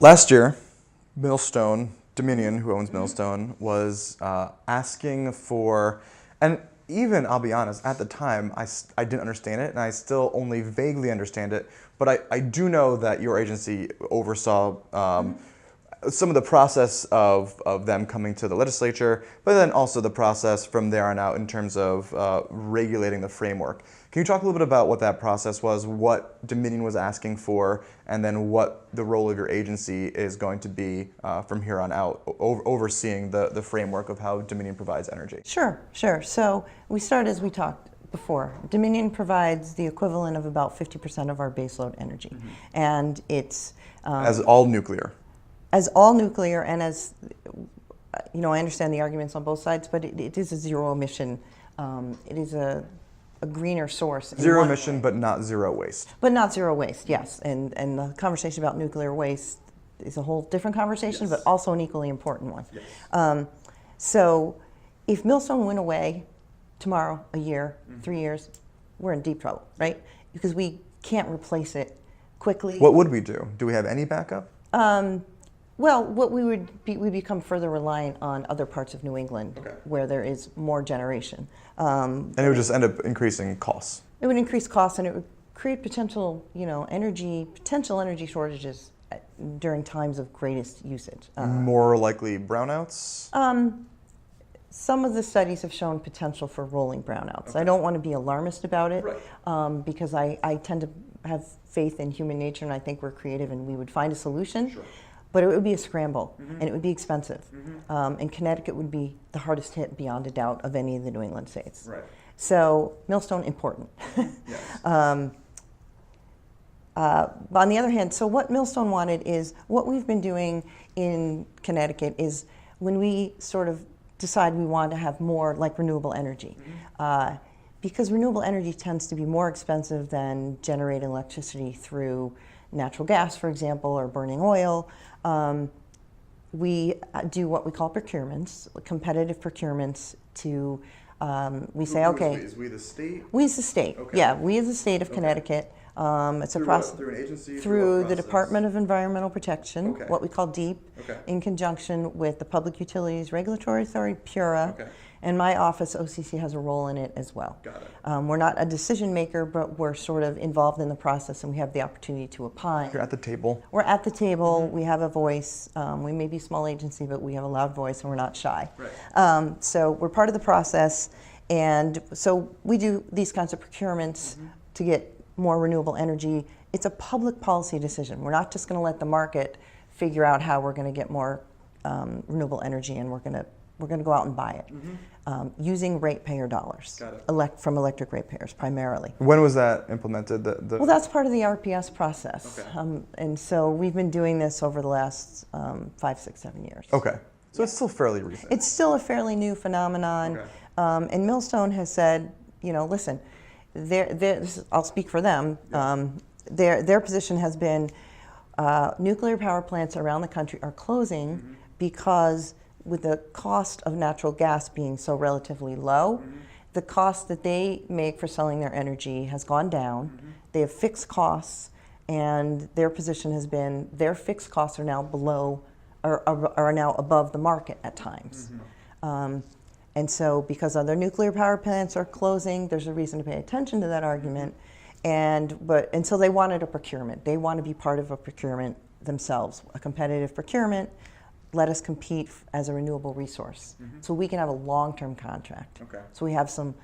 Last year, Millstone, Dominion, who owns Millstone, was asking for, and even, I'll be honest, at the time, I didn't understand it, and I still only vaguely understand it, but I do know that your agency oversaw some of the process of them coming to the legislature, but then also the process from there on out in terms of regulating the framework. Can you talk a little bit about what that process was, what Dominion was asking for, and then what the role of your agency is going to be from here on out, overseeing the framework of how Dominion provides energy? Sure. So we start as we talked before. Dominion provides the equivalent of about 50% of our baseload energy. And it's... as all nuclear. As all nuclear, and as, I understand the arguments on both sides, but it is a zero emission, it is a greener source. Zero emission, but not zero waste. But not zero waste, yes. And the conversation about nuclear waste is a whole different conversation, yes, but also an equally important one. Yes. So if Millstone went away tomorrow, a year, 3 years, we're in deep trouble, right? Because we can't replace it quickly. What would we do? Do we have any backup? Well, what we become further reliant on other parts of New England, okay, where there is more generation. And it would just end up increasing costs. It would increase costs, and it would create potential energy shortages during times of greatest usage. More likely brownouts? Some of the studies have shown potential for rolling brownouts. Okay. I don't want to be alarmist about it, right, because I tend to have faith in human nature, and I think we're creative, and we would find a solution. Sure. But it would be a scramble, and it would be expensive. And Connecticut would be the hardest hit, beyond a doubt, of any of the New England states. Right. So Millstone, important. Yes. But on the other hand, so what Millstone wanted is, what we've been doing in Connecticut is, when we sort of decide we want to have more like renewable energy, because renewable energy tends to be more expensive than generating electricity through natural gas, for example, or burning oil. We do what we call procurements, competitive procurements to, we say, okay. Is we the state? We as the state, okay, yeah, we as the state of okay, Connecticut. It's through a process. Through an agency? Through the Department of Environmental Protection, okay, what we call DEEP, okay, in conjunction with the Public Utilities Regulatory Authority, PURA, okay, and my office, OCC, has a role in it as well. got it. We're not a decision maker, but we're sort of involved in the process, and we have the opportunity to opine. You're at the table. We're at the table, we have a voice. We may be a small agency, but we have a loud voice, and we're not shy. Right. So we're part of the process, and so we do these kinds of procurements to get more renewable energy. It's a public policy decision. We're not just going to let the market figure out how we're going to get more renewable energy, and we're going to go out and buy it using ratepayer dollars, from electric ratepayers primarily. When was that implemented? Well, that's part of the RPS process, okay, and so we've been doing this over the last 5, 6, 7 years. Okay, so it's still fairly recent. It's still a fairly new phenomenon, okay, and Millstone has said, listen, I'll speak for them. Yeah. Their position has been nuclear power plants around the country are closing because, with the cost of natural gas being so relatively low, the cost that they make for selling their energy has gone down. They have fixed costs, and their position has been their fixed costs are now are now above the market at times. And so, because other nuclear power plants are closing, there's a reason to pay attention to that argument. And so they wanted a procurement. They want to be part of a procurement themselves, a competitive procurement. Let us compete as a renewable resource, so we can have a long-term contract. Okay. So we have some.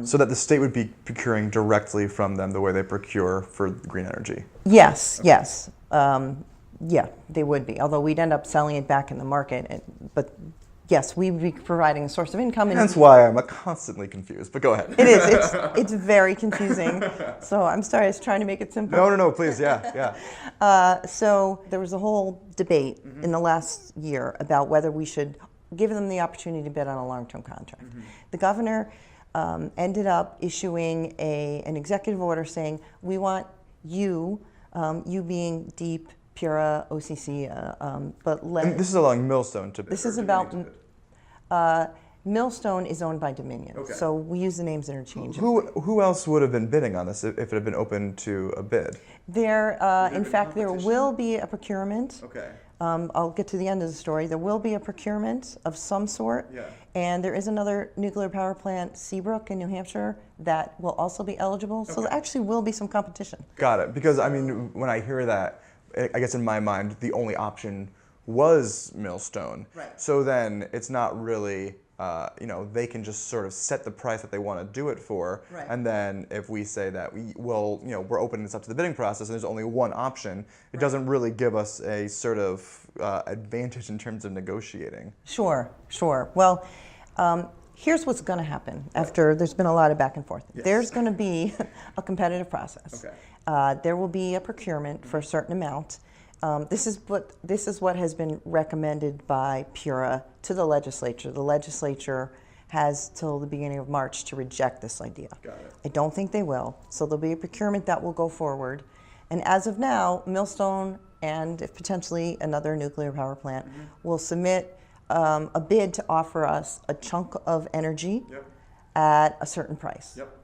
So that the state would be procuring directly from them the way they procure for green energy. Yes. Okay. Yes. Yeah, they would be. Although we'd end up selling it back in the market, but. Yes, we'd be providing a source of income. That's why I'm constantly confused, but go ahead. It is. It's very confusing. So I'm sorry, I was trying to make it simple. No, please, yeah. So there was a whole debate in the last year about whether we should give them the opportunity to bid on a long-term contract. The governor ended up issuing an executive order saying, we want you being DEEP, PURA, OCC, but and this is allowing Millstone to bid. This is about Millstone is owned by Dominion, Okay. so we use the names interchangeably. Who else would have been bidding on this if it had been open to a bid? In fact, there will be a procurement. Okay. I'll get to the end of the story. There will be a procurement of some sort. Yeah. And there is another nuclear power plant, Seabrook in New Hampshire, that will also be eligible. So there actually will be some competition. Got it. Because I mean, when I hear that, I guess in my mind, the only option was Millstone. Right. So then it's not really, they can just sort of set the price that they want to do it for. Right. And then if we say that we're opening this up to the bidding process and there's only one option, it doesn't really give us a sort of advantage in terms of negotiating. Sure. Well, here's what's going to happen after there's been a lot of back and forth. Yes. There's going to be a competitive process. Okay. There will be a procurement for a certain amount. This is what has been recommended by PURA to the legislature. The legislature has till the beginning of March to reject this idea. Got it. I don't think they will. So there'll be a procurement that will go forward. And as of now, Millstone and if potentially another nuclear power plant will submit a bid to offer us a chunk of energy at a certain price. Yep.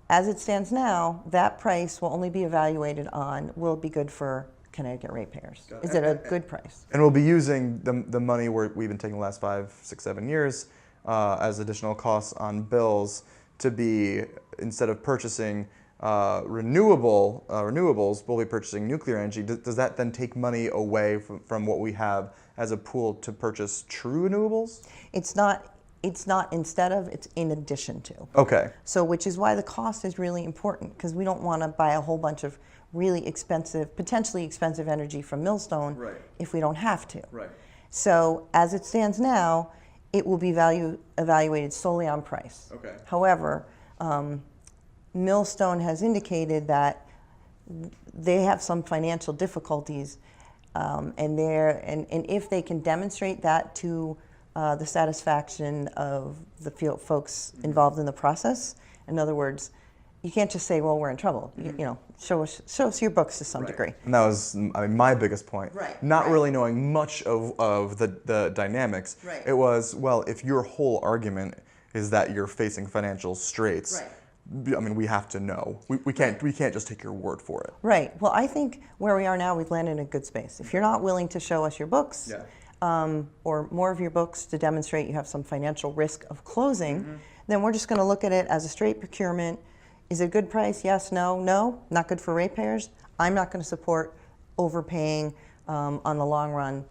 As it stands now, that price will only be evaluated on will it be good for Connecticut ratepayers? Is it a good price? And we'll be using the money we've been taking the last 5, 6, 7 years as additional costs on bills to be, instead of purchasing renewables, we'll be purchasing nuclear energy. Does that then take money away from what we have as a pool to purchase true renewables? It's not instead of, it's in addition to. Okay. So which is why the cost is really important, because we don't want to buy a whole bunch of really expensive, potentially expensive energy from Millstone if we don't have to. Right. So as it stands now, it will be evaluated solely on price. Okay. However, Millstone has indicated that they have some financial difficulties, and if they can demonstrate that to the satisfaction of the folks involved in the process, in other words, you can't just say, well, we're in trouble. Show us your books to some degree. And that was my biggest point. Right. Not really knowing much of the dynamics. Right. It was, well, if your whole argument is that you're facing financial straits, I mean, we have to know. We can't just take your word for it. Right. Well, I think where we are now, we've landed in a good space. If you're not willing to show us your books, or more of your books to demonstrate you have some financial risk of closing, then we're just going to look at it as a straight procurement. Is it a good price? Yes, no, not good for ratepayers. I'm not going to support overpaying on the long run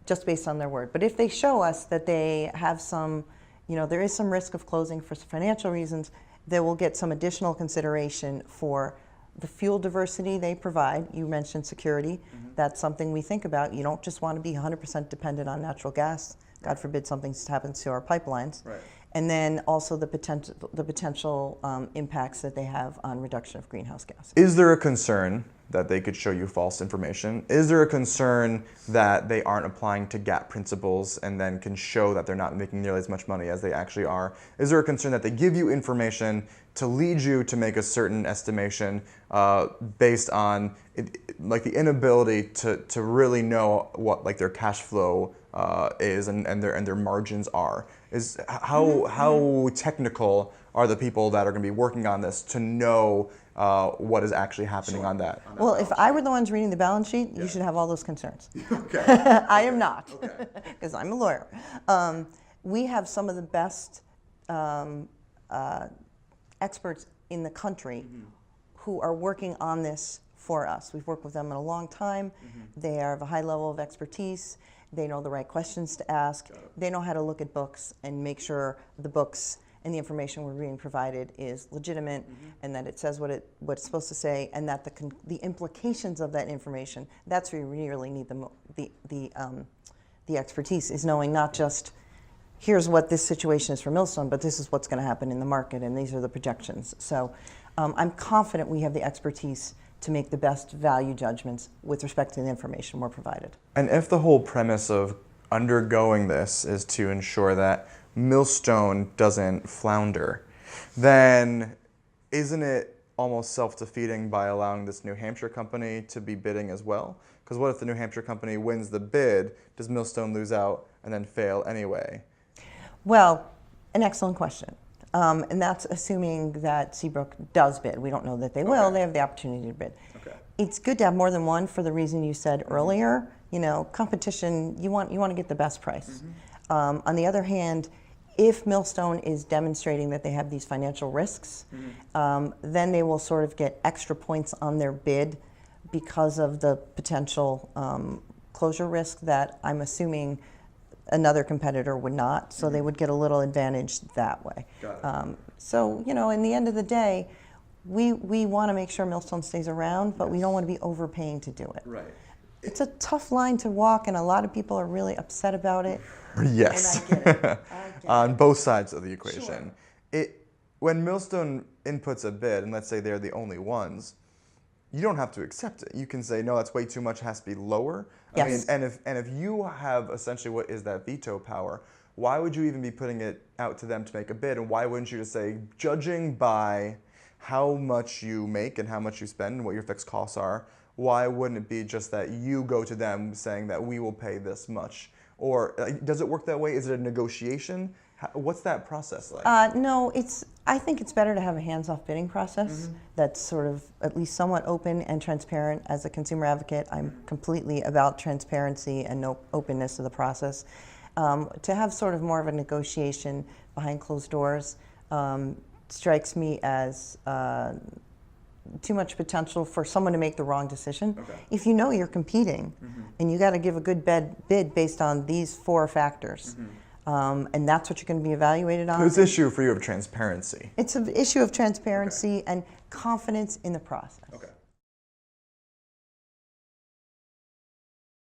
just based on their word. But if they show us that they have some, there is some risk of closing for financial reasons, they will get some additional consideration for the fuel diversity they provide. You mentioned security. That's something we think about. You don't just want to be 100% dependent on natural gas. God forbid something happens to our pipelines. Right. And then also the potential impacts that they have on reduction of greenhouse gases. Is there a concern that they could show you false information? Is there a concern that they aren't applying to GAP principles and then can show that they're not making nearly as much money as they actually are? Is there a concern that they give you information to lead you to make a certain estimation based on like the inability to really know what like their cash flow is and their margins are? Is how technical are the people that are going to be working on this to know what is actually happening on that? Well, if I were the ones reading the balance sheet, you should have all those concerns. Okay. I am not, because I'm a lawyer. We have some of the best experts in the country who are working on this for us. We've worked with them in a long time. They have a high level of expertise. They know the right questions to ask. They know how to look at books and make sure the books and the information we're being provided is legitimate and that it says what it's supposed to say, and that the implications of that information, that's where you really need the expertise, is knowing not just here's what this situation is for Millstone, but this is what's going to happen in the market, and these are the projections. So I'm confident we have the expertise to make the best value judgments with respect to the information we're provided. And if the whole premise of undergoing this is to ensure that Millstone doesn't flounder, then isn't it almost self-defeating by allowing this New Hampshire company to be bidding as well? Because what if the New Hampshire company wins the bid? Does Millstone lose out and then fail anyway? Well, An excellent question. And that's assuming that Seabrook does bid. We don't know that they will. They have the opportunity to bid. Okay. It's good to have more than one for the reason you said earlier. You know, competition, you want to get the best price. On the other hand, if Millstone is demonstrating that they have these financial risks, then they will sort of get extra points on their bid because of the potential closure risk that I'm assuming another competitor would not. So they would get a little advantage that way. Got it. So, you know, in the end of the day, we want to make sure Millstone stays around, but we don't want to be overpaying to do it. Right. It's a tough line to walk, and a lot of people are really upset about it. Yes. And I get it. On both sides of the equation. Sure. When Millstone inputs a bid, and let's say they're the only ones, you don't have to accept it. You can say, no, that's way too much, it has to be lower. Yes. I mean, and if you have essentially what is that veto power, why would you even be putting it out to them to make a bid? And why wouldn't you just say, judging by how much you make and how much you spend and what your fixed costs are, why wouldn't it be just that you go to them saying that we will pay this much? Or does it work that way? Is it a negotiation? What's that process like? No, I think it's better to have a hands-off bidding process that's sort of at least somewhat open and transparent. As a consumer advocate, I'm completely about transparency and no openness of the process. To have sort of more of a negotiation behind closed doors strikes me as too much potential for someone to make the wrong decision. Okay. If you know you're competing and you got to give a good bid based on these 4 factors, and that's what you're going to be evaluated on. It's an issue for you of transparency. It's an issue of transparency and confidence in the process. Okay.